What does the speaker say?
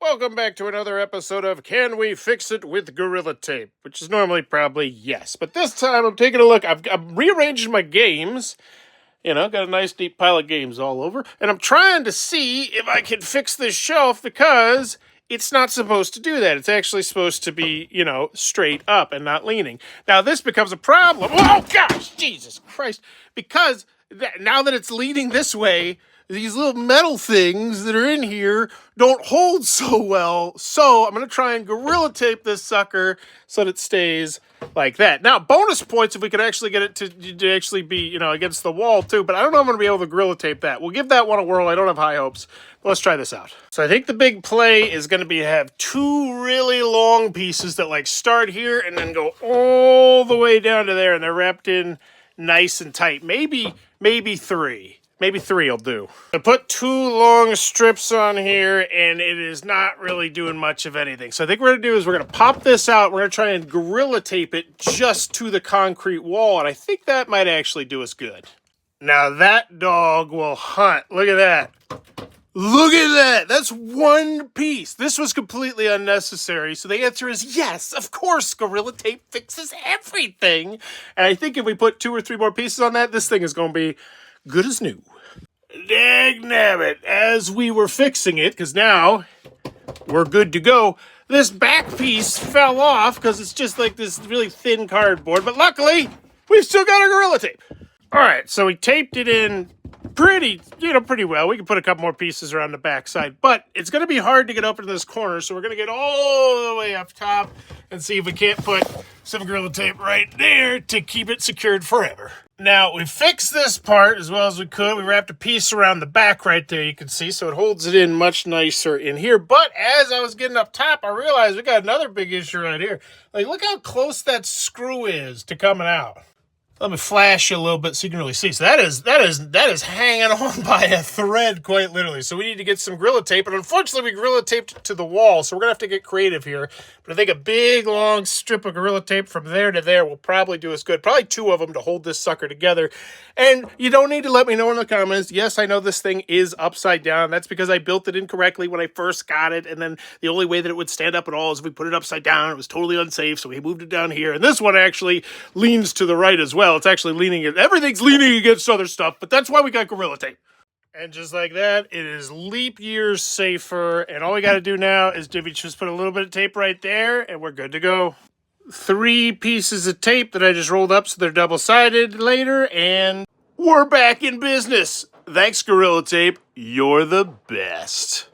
Welcome back to another episode of Can We Fix It with Gorilla Tape? Which is normally probably yes. But this time I'm taking a look. I'm rearranging my games. You know, got a nice deep pile of games all over. And I'm trying to see if I can fix this shelf because it's not supposed to do that. It's actually supposed to be, you know, straight up and not leaning. Now this becomes a problem. Oh gosh, Jesus Christ. Because now that it's leaning this way, these little metal things that are in here don't hold so well. So I'm going to try and Gorilla Tape this sucker so that it stays like that. Now, bonus points if we could actually get it to actually be, you know, against the wall too. But I don't know if I'm going to be able to Gorilla Tape that. We'll give that one a whirl. I don't have high hopes. But let's try this out. So I think the big play is going to be have two really long pieces that like start here and then go all the way down to there. And they're wrapped in nice and tight. Maybe three. Maybe three will do. I put two long strips on here, and it is not really doing much of anything. So I think what we're going to do is we're going to pop this out. We're going to try and Gorilla Tape it just to the concrete wall, and I think that might actually do us good. Now that dog will hunt. Look at that. Look at that. That's one piece. This was completely unnecessary. So the answer is yes, of course, Gorilla Tape fixes everything. And I think if we put 2 or 3 more pieces on that, this thing is going to be good as new. Dagnabbit, as we were fixing it, because now we're good to go, this back piece fell off because it's just like this really thin cardboard, but luckily, we've still got our Gorilla Tape. All right, so we taped it in pretty well. We can put a couple more pieces around the back side, but it's going to be hard to get up into this corner, so we're going to get all the way up top and see if we can't put some Gorilla Tape right there to keep it secured forever. Now, we fixed this part as well as we could. We wrapped a piece around the back right there, you can see, so it holds it in much nicer in here. But as I was getting up top, I realized we got another big issue right here. Like, look how close that screw is to coming out. Let me flash you a little bit so you can really see. So that is hanging on by a thread, quite literally. So we need to get some Gorilla Tape, and unfortunately we Gorilla Taped it to the wall, so we're gonna have to get creative here. But I think a big long strip of Gorilla Tape from there to there will probably do us good. Probably 2 of them to hold this sucker together. And you don't need to let me know in the comments. Yes, I know this thing is upside down. That's because I built it incorrectly when I first got it, and then the only way that it would stand up at all is if we put it upside down. It was totally unsafe, so we moved it down here. And this one actually leans to the right as well. It's actually leaning, everything's leaning against other stuff, but that's why we got Gorilla Tape. And just like that, it is leap years safer, and all we got to do now is just put a little bit of tape right there, and we're good to go. 3 pieces of tape that I just rolled up so they're double-sided later, and we're back in business. Thanks, Gorilla Tape. You're the best.